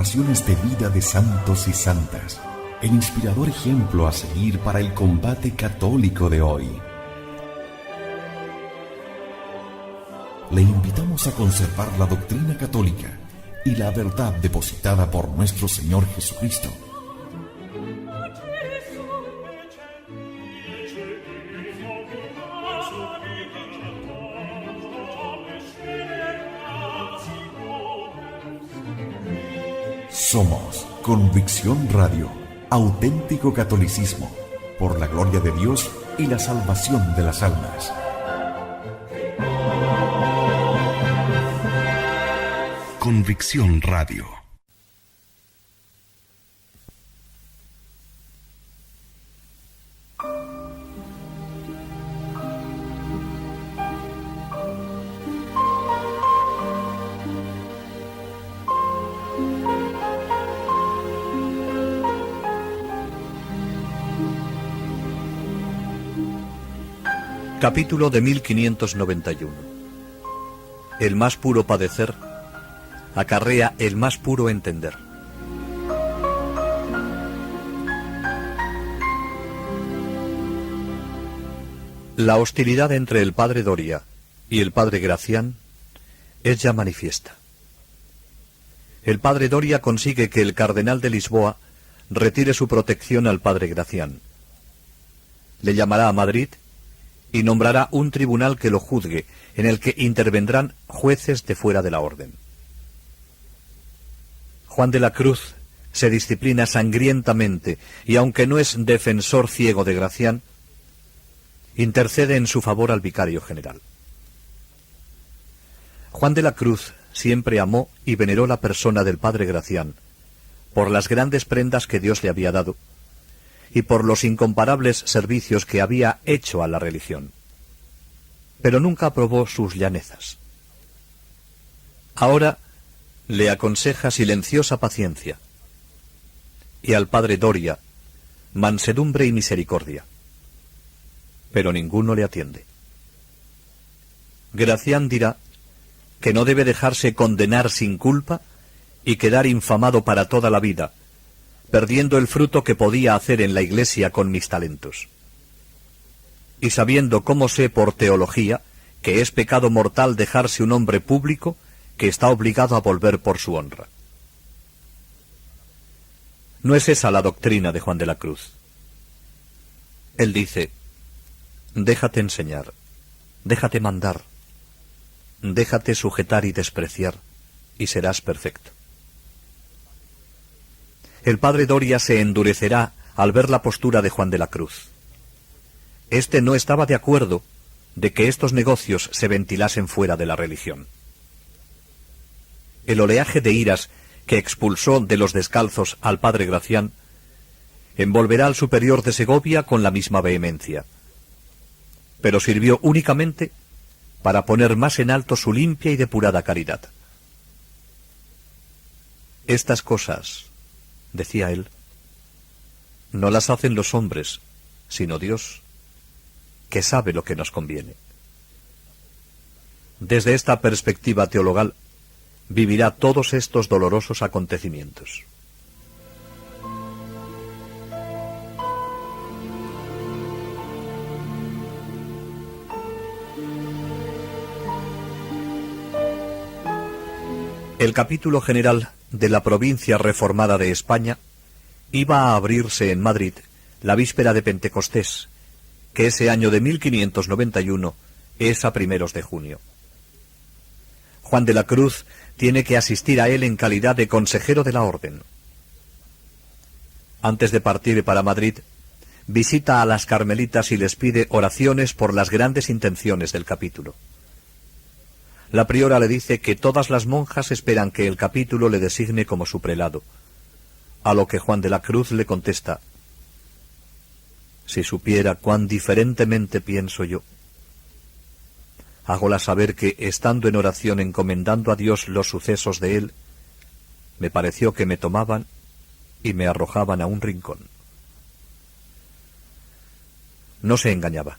transformaciones de vida de santos y santas, el inspirador ejemplo a seguir para el combate católico de hoy. Le invitamos a conservar la doctrina católica y la verdad depositada por nuestro Señor Jesucristo. Somos Convicción Radio, auténtico catolicismo, por la gloria de Dios y la salvación de las almas. Convicción Radio. Capítulo de 1591. El más puro padecer acarrea el más puro entender. La hostilidad entre el padre Doria y el padre Gracián es ya manifiesta. El padre Doria consigue que el cardenal de Lisboa retire su protección al padre Gracián. Le llamará a Madrid y nombrará un tribunal que lo juzgue, en el que intervendrán jueces de fuera de la orden. Juan de la Cruz se disciplina sangrientamente y, aunque no es defensor ciego de Gracián, intercede en su favor al vicario general. Juan de la Cruz siempre amó y veneró la persona del padre Gracián, por las grandes prendas que Dios le había dado, y por los incomparables servicios que había hecho a la religión. Pero nunca aprobó sus llanezas. Ahora le aconseja silenciosa paciencia, y al padre Doria mansedumbre y misericordia. Pero ninguno le atiende. Gracián dirá que no debe dejarse condenar sin culpa y quedar infamado para toda la vida, perdiendo el fruto que podía hacer en la Iglesia con mis talentos. Y sabiendo cómo sé por teología que es pecado mortal dejarse un hombre público que está obligado a volver por su honra. No es esa la doctrina de Juan de la Cruz. Él dice: déjate enseñar, déjate mandar, déjate sujetar y despreciar, y serás perfecto. El padre Doria se endurecerá al ver la postura de Juan de la Cruz. Este no estaba de acuerdo de que estos negocios se ventilasen fuera de la religión. El oleaje de iras que expulsó de los descalzos al padre Gracián envolverá al superior de Segovia con la misma vehemencia, pero sirvió únicamente para poner más en alto su limpia y depurada caridad. Estas cosas, decía él, no las hacen los hombres, sino Dios, que sabe lo que nos conviene. Desde esta perspectiva teologal, vivirá todos estos dolorosos acontecimientos. El capítulo general de la provincia reformada de España iba a abrirse en Madrid la víspera de Pentecostés, que ese año de 1591 es a primeros de junio. Juan de la Cruz tiene que asistir a él en calidad de consejero de la orden. Antes de partir para Madrid, visita a las carmelitas y les pide oraciones por las grandes intenciones del capítulo. La priora le dice que todas las monjas esperan que el capítulo le designe como su prelado, a lo que Juan de la Cruz le contesta: si supiera cuán diferentemente pienso yo. Hágola saber que, estando en oración encomendando a Dios los sucesos de él, me pareció que me tomaban y me arrojaban a un rincón. No se engañaba.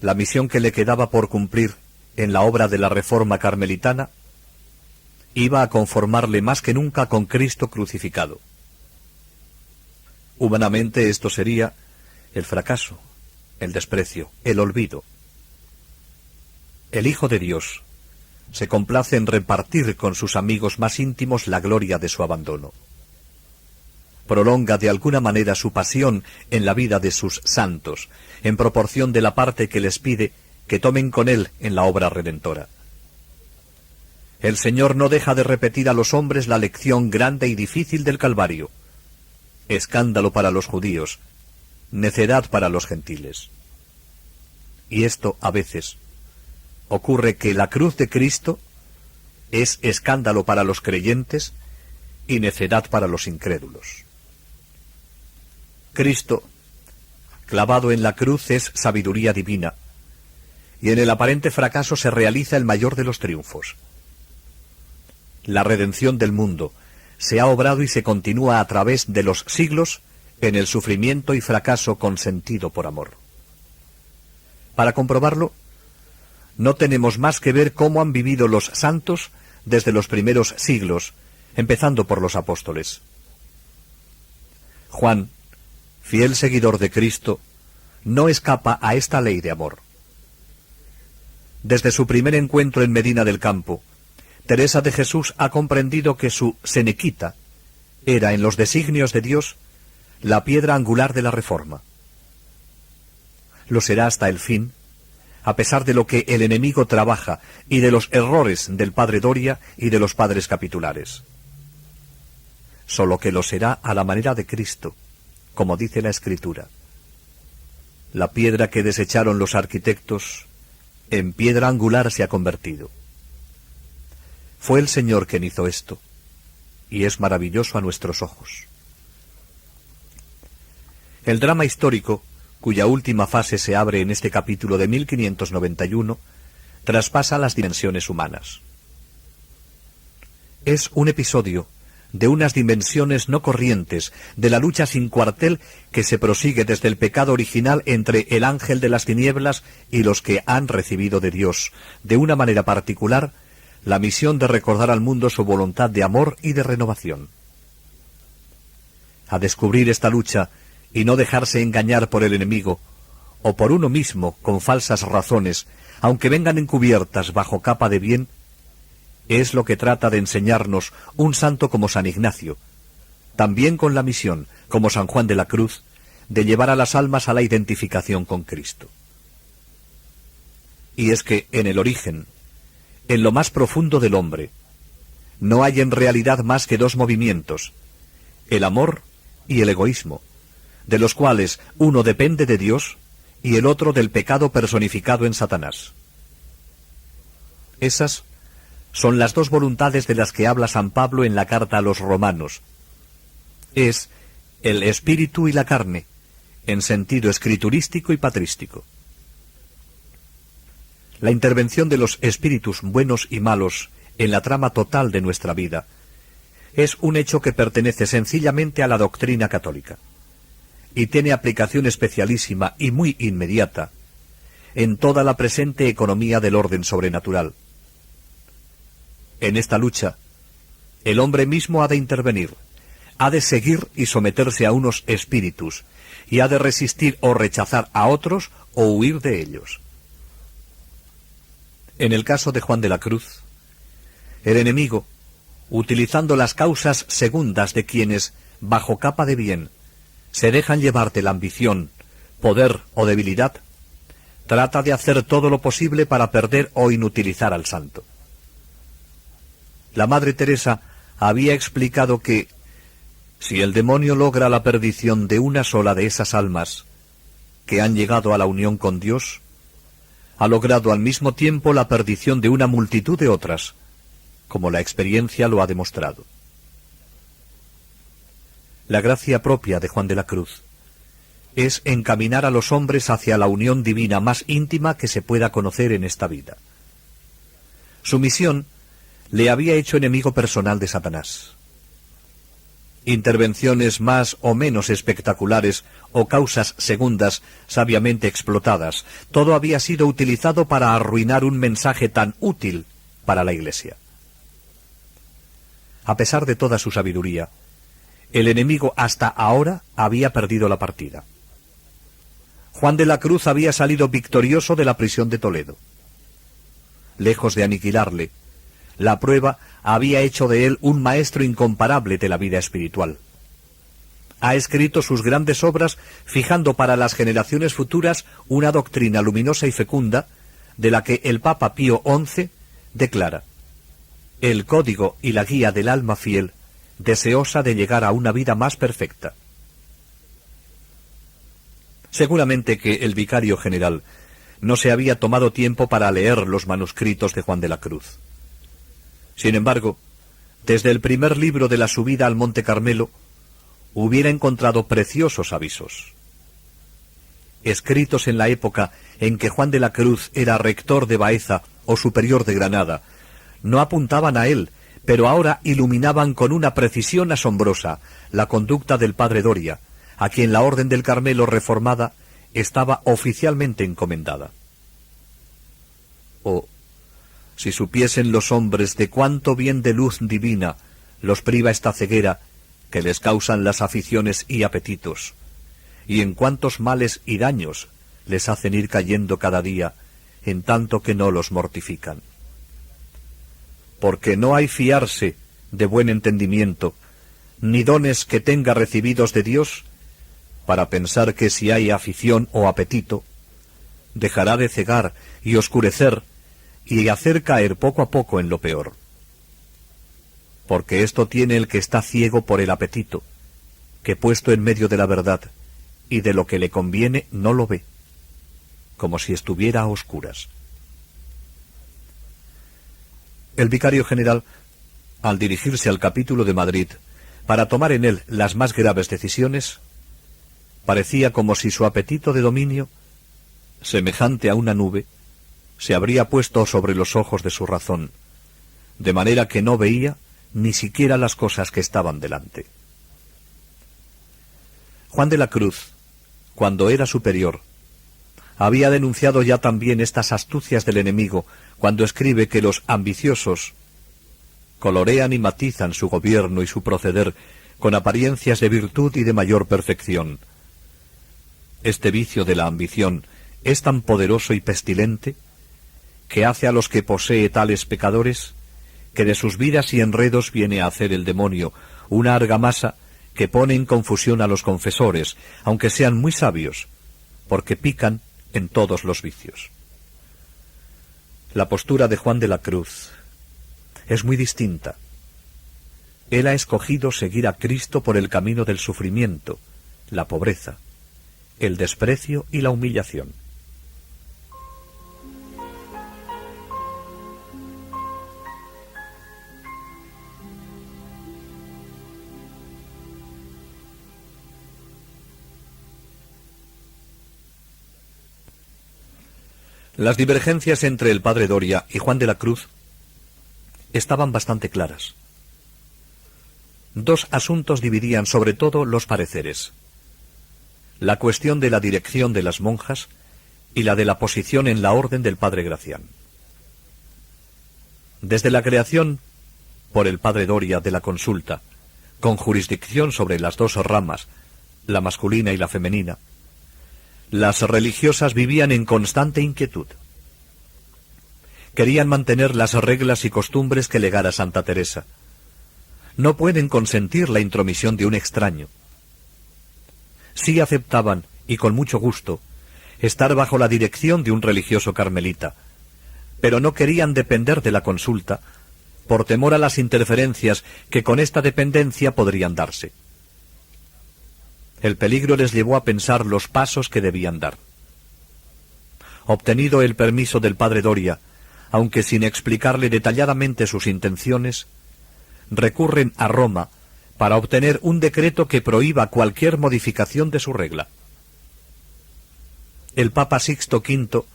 La misión que le quedaba por cumplir en la obra de la reforma carmelitana iba a conformarle más que nunca con Cristo crucificado. Humanamente esto sería el fracaso, el desprecio, el olvido. El Hijo de Dios se complace en repartir con sus amigos más íntimos la gloria de su abandono. Prolonga de alguna manera su pasión en la vida de sus santos, en proporción de la parte que les pide que tomen con él en la obra redentora. El Señor no deja de repetir a los hombres la lección grande y difícil del Calvario: escándalo para los judíos, necedad para los gentiles. Y esto, a veces, ocurre que la cruz de Cristo es escándalo para los creyentes y necedad para los incrédulos. Cristo, clavado en la cruz, es sabiduría divina, y en el aparente fracaso se realiza el mayor de los triunfos. La redención del mundo se ha obrado y se continúa a través de los siglos en el sufrimiento y fracaso consentido por amor. Para comprobarlo, no tenemos más que ver cómo han vivido los santos desde los primeros siglos, empezando por los apóstoles. Juan, fiel seguidor de Cristo, no escapa a esta ley de amor. Desde su primer encuentro en Medina del Campo, Teresa de Jesús ha comprendido que su senequita era, en los designios de Dios, la piedra angular de la Reforma. Lo será hasta el fin, a pesar de lo que el enemigo trabaja y de los errores del padre Doria y de los padres capitulares. Solo que lo será a la manera de Cristo, como dice la Escritura: la piedra que desecharon los arquitectos, en piedra angular se ha convertido. Fue el Señor quien hizo esto, y es maravilloso a nuestros ojos. El drama histórico, cuya última fase se abre en este capítulo de 1591, traspasa las dimensiones humanas. Es un episodio de unas dimensiones no corrientes, de la lucha sin cuartel que se prosigue desde el pecado original entre el ángel de las tinieblas y los que han recibido de Dios, de una manera particular, la misión de recordar al mundo su voluntad de amor y de renovación. A descubrir esta lucha y no dejarse engañar por el enemigo, o por uno mismo con falsas razones, aunque vengan encubiertas bajo capa de bien, es lo que trata de enseñarnos un santo como San Ignacio, también con la misión, como San Juan de la Cruz, de llevar a las almas a la identificación con Cristo. Y es que en el origen, en lo más profundo del hombre, no hay en realidad más que dos movimientos: el amor y el egoísmo, de los cuales uno depende de Dios y el otro del pecado personificado en Satanás. Esas son las dos voluntades de las que habla San Pablo en la carta a los romanos. Es el espíritu y la carne, en sentido escriturístico y patrístico. La intervención de los espíritus buenos y malos en la trama total de nuestra vida es un hecho que pertenece sencillamente a la doctrina católica y tiene aplicación especialísima y muy inmediata en toda la presente economía del orden sobrenatural. En esta lucha, el hombre mismo ha de intervenir, ha de seguir y someterse a unos espíritus, y ha de resistir o rechazar a otros o huir de ellos. En el caso de Juan de la Cruz, el enemigo, utilizando las causas segundas de quienes, bajo capa de bien, se dejan llevar de la ambición, poder o debilidad, trata de hacer todo lo posible para perder o inutilizar al santo. La Madre Teresa había explicado que, si el demonio logra la perdición de una sola de esas almas que han llegado a la unión con Dios, ha logrado al mismo tiempo la perdición de una multitud de otras, como la experiencia lo ha demostrado. La gracia propia de Juan de la Cruz es encaminar a los hombres hacia la unión divina más íntima que se pueda conocer en esta vida. Su misión le había hecho enemigo personal de Satanás. Intervenciones más o menos espectaculares o causas segundas sabiamente explotadas, todo había sido utilizado para arruinar un mensaje tan útil para la Iglesia. A pesar de toda su sabiduría, el enemigo hasta ahora había perdido la partida. Juan de la Cruz había salido victorioso de la prisión de Toledo. Lejos de aniquilarle, la prueba había hecho de él un maestro incomparable de la vida espiritual. Ha escrito sus grandes obras fijando para las generaciones futuras una doctrina luminosa y fecunda de la que el Papa Pío XI declara: el código y la guía del alma fiel, deseosa de llegar a una vida más perfecta. Seguramente que el vicario general no se había tomado tiempo para leer los manuscritos de Juan de la Cruz. Sin embargo, desde el primer libro de la subida al Monte Carmelo, hubiera encontrado preciosos avisos. Escritos en la época en que Juan de la Cruz era rector de Baeza o superior de Granada, no apuntaban a él, pero ahora iluminaban con una precisión asombrosa la conducta del padre Doria, a quien la Orden del Carmelo reformada estaba oficialmente encomendada. Oh, si supiesen los hombres de cuánto bien de luz divina los priva esta ceguera que les causan las aficiones y apetitos, y en cuántos males y daños les hacen ir cayendo cada día, en tanto que no los mortifican. Porque no hay fiarse de buen entendimiento, ni dones que tenga recibidos de Dios, para pensar que si hay afición o apetito, dejará de cegar y oscurecer y hacer caer poco a poco en lo peor. Porque esto tiene el que está ciego por el apetito, que puesto en medio de la verdad y de lo que le conviene no lo ve, como si estuviera a oscuras. El vicario general, al dirigirse al capítulo de Madrid para tomar en él las más graves decisiones, parecía como si su apetito de dominio, semejante a una nube, se habría puesto sobre los ojos de su razón, de manera que no veía ni siquiera las cosas que estaban delante. Juan de la Cruz, cuando era superior, había denunciado ya también estas astucias del enemigo cuando escribe que los ambiciosos colorean y matizan su gobierno y su proceder con apariencias de virtud y de mayor perfección. Este vicio de la ambición es tan poderoso y pestilente que hace a los que posee tales pecadores que de sus vidas y enredos viene a hacer el demonio una argamasa que pone en confusión a los confesores, aunque sean muy sabios, porque pican en todos los vicios. La postura de Juan de la Cruz es muy distinta. Él ha escogido seguir a Cristo por el camino del sufrimiento, la pobreza, el desprecio y la humillación. Las divergencias entre el padre Doria y Juan de la Cruz estaban bastante claras. Dos asuntos dividían sobre todo los pareceres: la cuestión de la dirección de las monjas y la de la posición en la orden del padre Gracián. Desde la creación por el padre Doria de la consulta, con jurisdicción sobre las dos ramas, la masculina y la femenina, las religiosas vivían en constante inquietud. Querían mantener las reglas y costumbres que legara Santa Teresa. No pueden consentir la intromisión de un extraño. Sí aceptaban, y con mucho gusto, estar bajo la dirección de un religioso carmelita, pero no querían depender de la consulta, por temor a las interferencias que con esta dependencia podrían darse. El peligro les llevó a pensar los pasos que debían dar. Obtenido el permiso del padre Doria, aunque sin explicarle detalladamente sus intenciones, recurren a Roma para obtener un decreto que prohíba cualquier modificación de su regla. El Papa Sixto V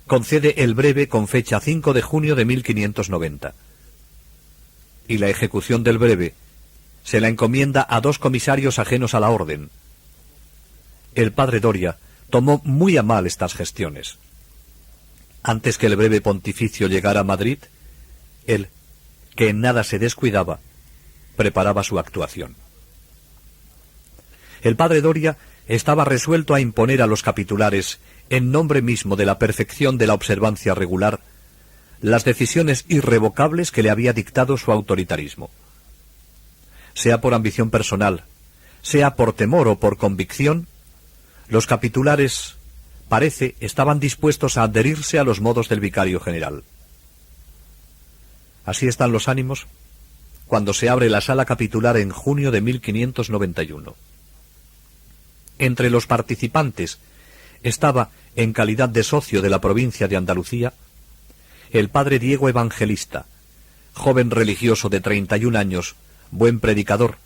concede el breve con fecha 5 de junio de 1590. Y la ejecución del breve se la encomienda a dos comisarios ajenos a la orden. El padre Doria tomó muy a mal estas gestiones. Antes que el breve pontificio llegara a Madrid, él, que en nada se descuidaba, preparaba su actuación. El padre Doria estaba resuelto a imponer a los capitulares, en nombre mismo de la perfección de la observancia regular, las decisiones irrevocables que le había dictado su autoritarismo. Sea por ambición personal, sea por temor o por convicción, los capitulares, parece, estaban dispuestos a adherirse a los modos del vicario general. Así están los ánimos cuando se abre la sala capitular en junio de 1591. Entre los participantes estaba, en calidad de socio de la provincia de Andalucía, el padre Diego Evangelista, joven religioso de 31 años, buen predicador,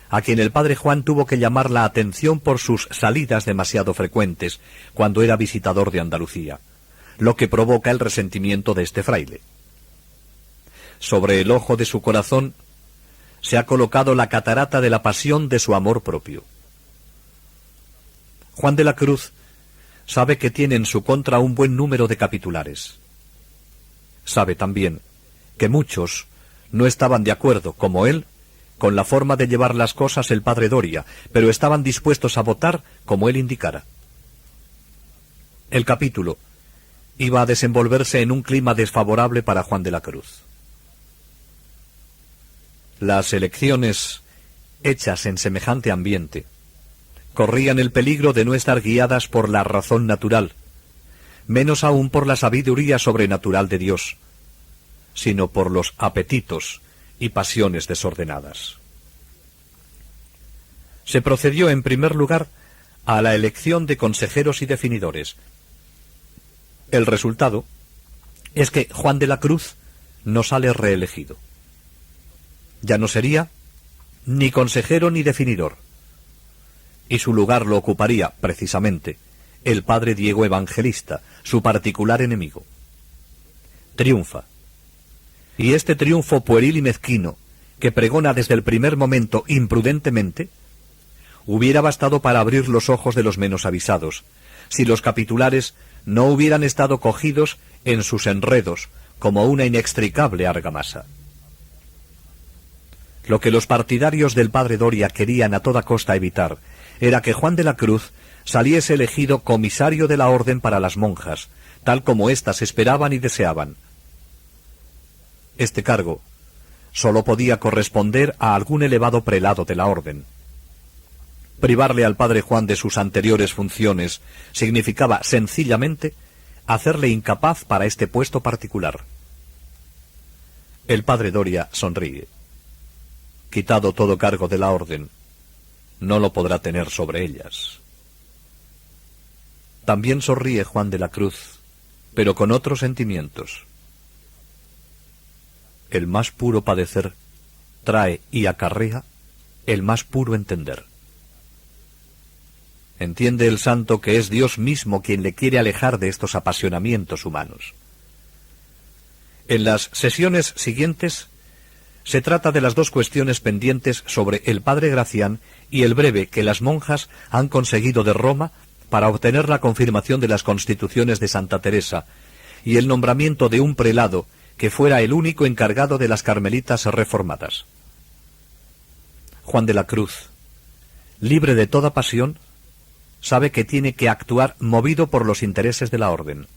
a quien el padre Juan tuvo que llamar la atención por sus salidas demasiado frecuentes cuando era visitador de Andalucía, lo que provoca el resentimiento de este fraile. Sobre el ojo de su corazón se ha colocado la catarata de la pasión de su amor propio. Juan de la Cruz sabe que tiene en su contra un buen número de capitulares. Sabe también que muchos no estaban de acuerdo, como él, con la forma de llevar las cosas el padre Doria, pero estaban dispuestos a votar como él indicara. El capítulo iba a desenvolverse en un clima desfavorable para Juan de la Cruz. Las elecciones hechas en semejante ambiente corrían el peligro de no estar guiadas por la razón natural, menos aún por la sabiduría sobrenatural de Dios, sino por los apetitos y pasiones desordenadas. Se procedió en primer lugar a la elección de consejeros y definidores. El resultado es que Juan de la Cruz no sale reelegido. Ya no sería ni consejero ni definidor, y su lugar lo ocuparía, precisamente, el padre Diego Evangelista, su particular enemigo. Triunfa. Y este triunfo pueril y mezquino, que pregona desde el primer momento imprudentemente, hubiera bastado para abrir los ojos de los menos avisados, si los capitulares no hubieran estado cogidos en sus enredos como una inextricable argamasa. Lo que los partidarios del padre Doria querían a toda costa evitar era que Juan de la Cruz saliese elegido comisario de la orden para las monjas, tal como éstas esperaban y deseaban. Este cargo sólo podía corresponder a algún elevado prelado de la orden. Privarle al padre Juan de sus anteriores funciones significaba sencillamente hacerle incapaz para este puesto particular. El padre Doria sonríe. Quitado todo cargo de la orden, no lo podrá tener sobre ellas. También sonríe Juan de la Cruz, pero con otros sentimientos. El más puro padecer trae y acarrea el más puro entender. Entiende el santo que es Dios mismo quien le quiere alejar de estos apasionamientos humanos. En las sesiones siguientes se trata de las dos cuestiones pendientes sobre el padre Gracián y el breve que las monjas han conseguido de Roma para obtener la confirmación de las constituciones de Santa Teresa y el nombramiento de un prelado que fuera el único encargado de las carmelitas reformadas. Juan de la Cruz, libre de toda pasión, sabe que tiene que actuar movido por los intereses de la orden.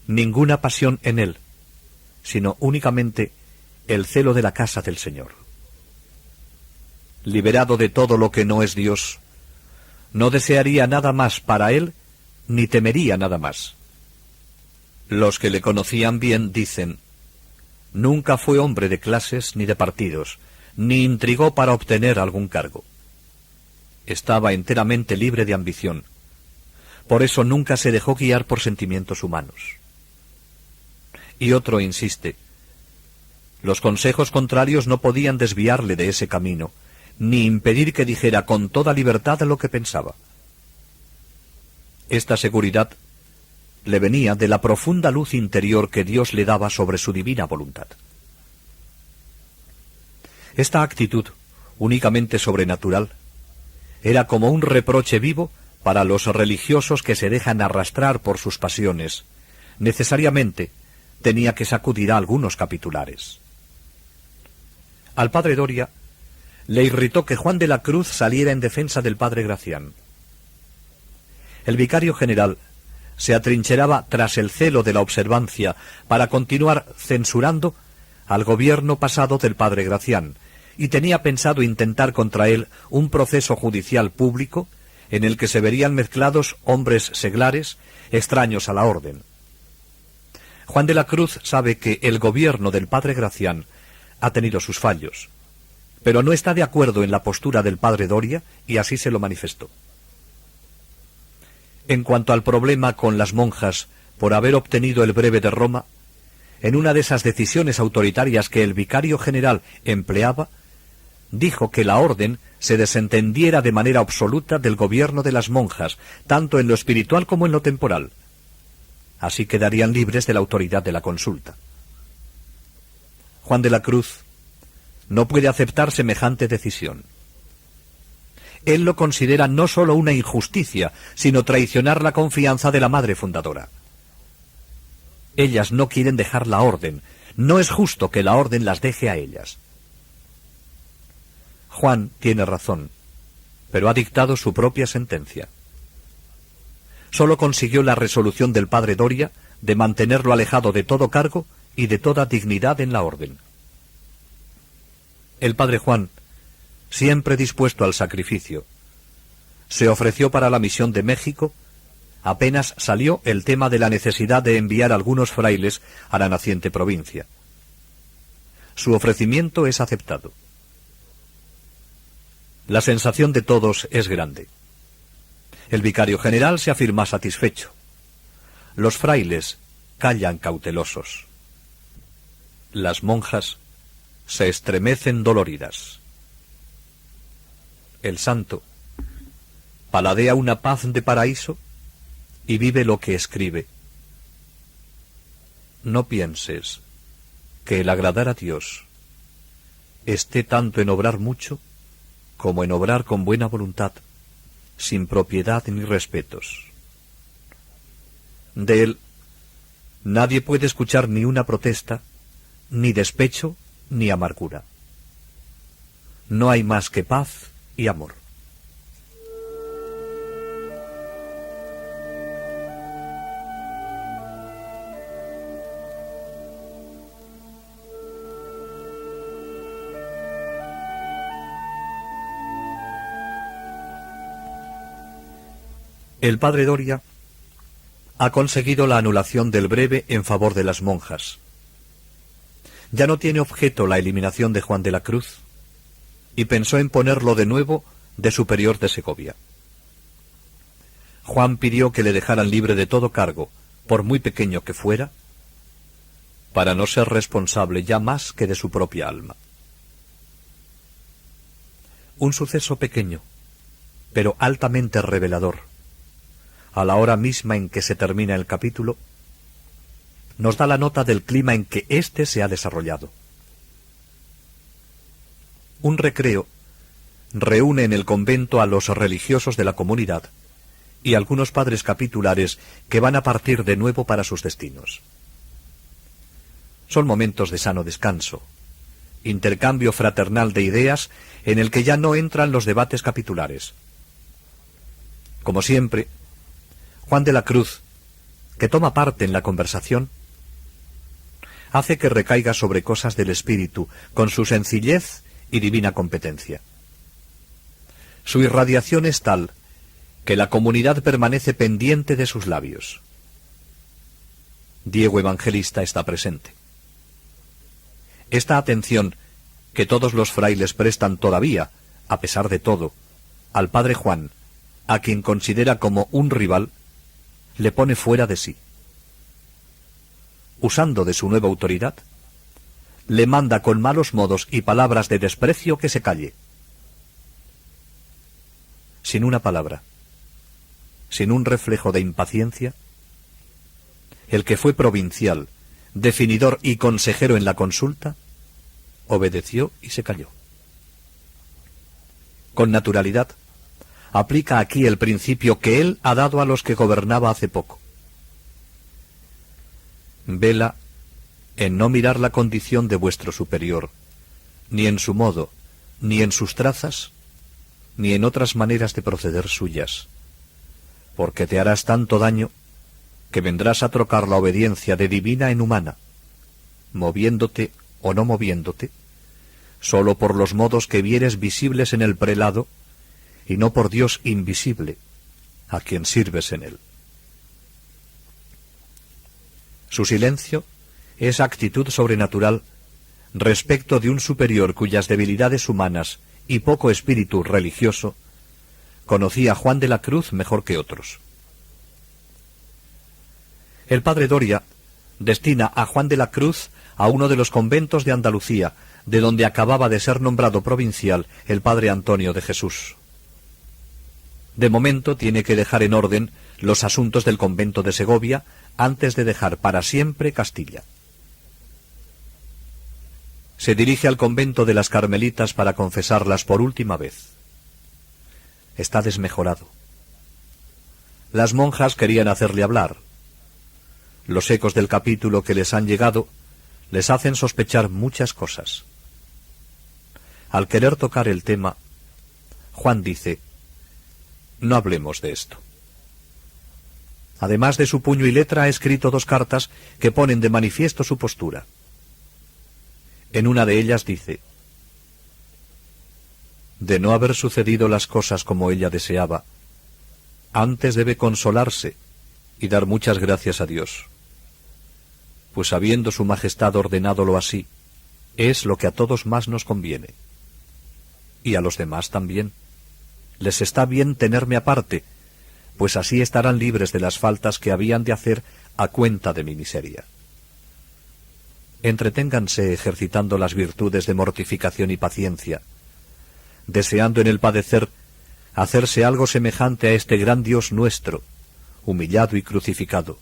Ninguna pasión en él, sino únicamente el celo de la casa del Señor. Liberado de todo lo que no es Dios, no desearía nada más para él, ni temería nada más. Los que le conocían bien dicen: nunca fue hombre de clases ni de partidos, ni intrigó para obtener algún cargo. Estaba enteramente libre de ambición. Por eso nunca se dejó guiar por sentimientos humanos. Y otro insiste: los consejos contrarios no podían desviarle de ese camino, ni impedir que dijera con toda libertad lo que pensaba. Esta seguridad le venía de la profunda luz interior que Dios le daba sobre su divina voluntad. Esta actitud, únicamente sobrenatural, era como un reproche vivo para los religiosos que se dejan arrastrar por sus pasiones. Necesariamente tenía que sacudir a algunos capitulares. Al padre Doria le irritó que Juan de la Cruz saliera en defensa del padre Gracián. El vicario general se atrincheraba tras el celo de la observancia para continuar censurando al gobierno pasado del padre Gracián, y tenía pensado intentar contra él un proceso judicial público en el que se verían mezclados hombres seglares extraños a la orden. Juan de la Cruz sabe que el gobierno del padre Gracián ha tenido sus fallos, pero no está de acuerdo en la postura del padre Doria y así se lo manifestó. En cuanto al problema con las monjas por haber obtenido el breve de Roma, en una de esas decisiones autoritarias que el vicario general empleaba, dijo que la orden se desentendiera de manera absoluta del gobierno de las monjas, tanto en lo espiritual como en lo temporal. Así quedarían libres de la autoridad de la consulta. Juan de la Cruz no puede aceptar semejante decisión. Él lo considera no sólo una injusticia, sino traicionar la confianza de la madre fundadora. Ellas no quieren dejar la orden. No es justo que la orden las deje a ellas. Juan tiene razón, pero ha dictado su propia sentencia. Solo consiguió la resolución del padre Doria de mantenerlo alejado de todo cargo y de toda dignidad en la orden. El padre Juan, siempre dispuesto al sacrificio, se ofreció para la misión de México apenas salió el tema de la necesidad de enviar algunos frailes a la naciente provincia. Su ofrecimiento es aceptado. La sensación de todos es grande. El vicario general se afirma satisfecho. Los frailes callan cautelosos. Las monjas se estremecen doloridas. El santo paladea una paz de paraíso y vive lo que escribe. No pienses que el agradar a Dios esté tanto en obrar mucho como en obrar con buena voluntad, sin propiedad ni respetos. De él nadie puede escuchar ni una protesta, ni despecho, ni amargura. No hay más que paz y amor. El padre Doria ha conseguido la anulación del breve en favor de las monjas. Ya no tiene objeto la eliminación de Juan de la Cruz y pensó en ponerlo de nuevo de superior de Segovia. Juan pidió que le dejaran libre de todo cargo, por muy pequeño que fuera, para no ser responsable ya más que de su propia alma. Un suceso pequeño, pero altamente revelador, a la hora misma en que se termina el capítulo, nos da la nota del clima en que éste se ha desarrollado. Un recreo reúne en el convento a los religiosos de la comunidad y algunos padres capitulares que van a partir de nuevo para sus destinos. Son momentos de sano descanso, intercambio fraternal de ideas en el que ya no entran los debates capitulares. Como siempre, Juan de la Cruz, que toma parte en la conversación, hace que recaiga sobre cosas del espíritu, con su sencillez y divina competencia. Su irradiación es tal que la comunidad permanece pendiente de sus labios. Diego Evangelista está presente. Esta atención que todos los frailes prestan todavía, a pesar de todo, al padre Juan, a quien considera como un rival, le pone fuera de sí. Usando de su nueva autoridad, le manda con malos modos y palabras de desprecio que se calle. Sin una palabra, sin un reflejo de impaciencia, el que fue provincial, definidor y consejero en la consulta, obedeció y se calló. Con naturalidad, aplica aquí el principio que él ha dado a los que gobernaba hace poco. Vela en no mirar la condición de vuestro superior, ni en su modo, ni en sus trazas, ni en otras maneras de proceder suyas, porque te harás tanto daño que vendrás a trocar la obediencia de divina en humana, moviéndote o no moviéndote, sólo por los modos que vieres visibles en el prelado, y no por Dios invisible, a quien sirves en él. Su silencio es actitud sobrenatural respecto de un superior cuyas debilidades humanas y poco espíritu religioso conocía Juan de la Cruz mejor que otros. El padre Doria destina a Juan de la Cruz a uno de los conventos de Andalucía, de donde acababa de ser nombrado provincial el padre Antonio de Jesús. De momento tiene que dejar en orden los asuntos del convento de Segovia antes de dejar para siempre Castilla. Se dirige al convento de las Carmelitas para confesarlas por última vez. Está desmejorado. Las monjas querían hacerle hablar. Los ecos del capítulo que les han llegado les hacen sospechar muchas cosas. Al querer tocar el tema, Juan dice: no hablemos de esto. Además de su puño y letra, ha escrito 2 cartas que ponen de manifiesto su postura. En una de ellas dice: de no haber sucedido las cosas como ella deseaba, antes debe consolarse y dar muchas gracias a Dios, pues habiendo su majestad ordenádolo así, es lo que a todos más nos conviene, y a los demás también. Les está bien tenerme aparte, pues así estarán libres de las faltas que habían de hacer a cuenta de mi miseria. Entreténganse ejercitando las virtudes de mortificación y paciencia, deseando en el padecer hacerse algo semejante a este gran Dios nuestro, humillado y crucificado,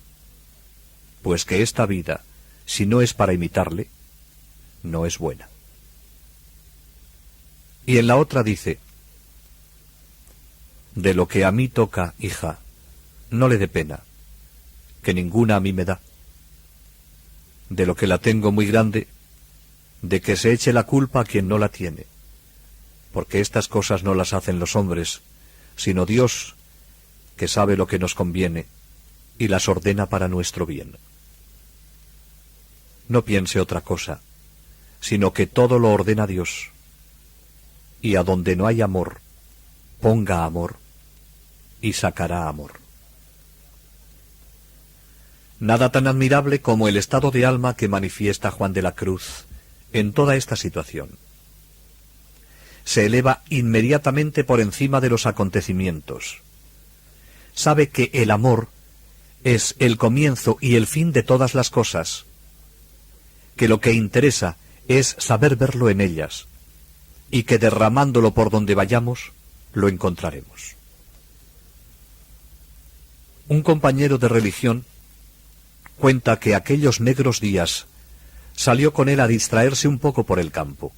pues que esta vida, si no es para imitarle, no es buena. Y en la otra dice: de lo que a mí toca, hija, no le dé pena, que ninguna a mí me da. De lo que la tengo muy grande, de que se eche la culpa a quien no la tiene, porque estas cosas no las hacen los hombres, sino Dios, que sabe lo que nos conviene, y las ordena para nuestro bien. No piense otra cosa, sino que todo lo ordena Dios, y a donde no hay amor, ponga amor, y sacará amor. Nada tan admirable como el estado de alma que manifiesta Juan de la Cruz en toda esta situación. Se eleva inmediatamente por encima de los acontecimientos. Sabe que el amor es el comienzo y el fin de todas las cosas, que lo que interesa es saber verlo en ellas, y que derramándolo por donde vayamos, lo encontraremos. Un compañero de religión cuenta que aquellos negros días salió con él a distraerse un poco por el campo.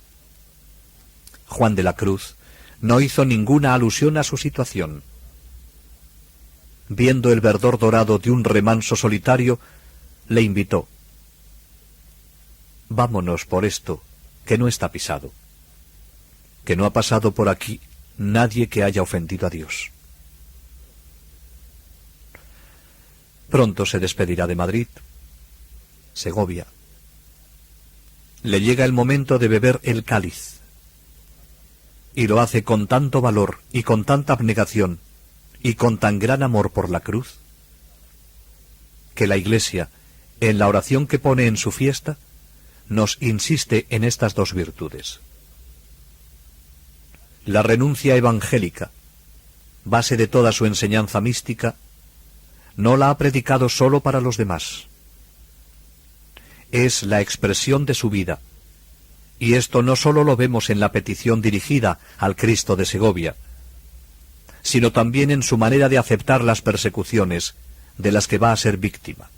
Juan de la Cruz no hizo ninguna alusión a su situación. Viendo el verdor dorado de un remanso solitario, le invitó: vámonos por esto, que no está pisado, que no ha pasado por aquí nadie que haya ofendido a Dios. Pronto se despedirá de Madrid, Segovia. Le llega el momento de beber el cáliz, y lo hace con tanto valor y con tanta abnegación y con tan gran amor por la cruz, que la Iglesia, en la oración que pone en su fiesta, nos insiste en estas 2 virtudes. La renuncia evangélica, base de toda su enseñanza mística, no la ha predicado sólo para los demás. Es la expresión de su vida, y esto no sólo lo vemos en la petición dirigida al Cristo de Segovia, sino también en su manera de aceptar las persecuciones de las que va a ser víctima.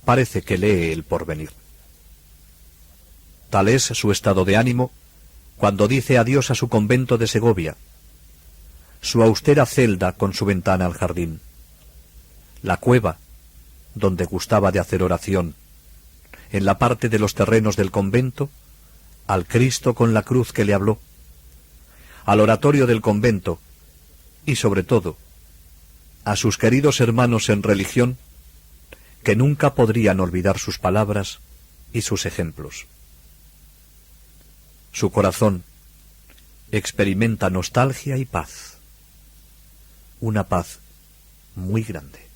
Parece que lee el porvenir. Tal es su estado de ánimo cuando dice adiós a su convento de Segovia, su austera celda con su ventana al jardín, la cueva donde gustaba de hacer oración, en la parte de los terrenos del convento al Cristo con la cruz que le habló, al oratorio del convento y, sobre todo, a sus queridos hermanos en religión, que nunca podrían olvidar sus palabras y sus ejemplos. Su corazón experimenta nostalgia y paz, una paz muy grande.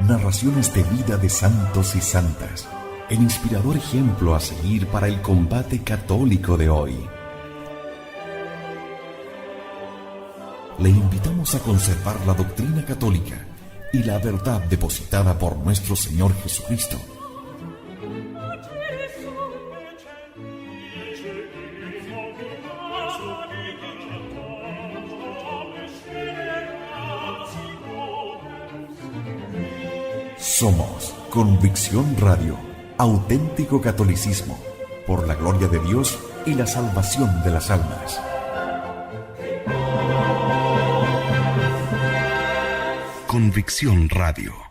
Narraciones de vida de santos y santas, el inspirador ejemplo a seguir para el combate católico de hoy. Le invitamos a conservar la doctrina católica y la verdad depositada por nuestro Señor Jesucristo. Somos Convicción Radio, auténtico catolicismo, por la gloria de Dios y la salvación de las almas. Convicción Radio.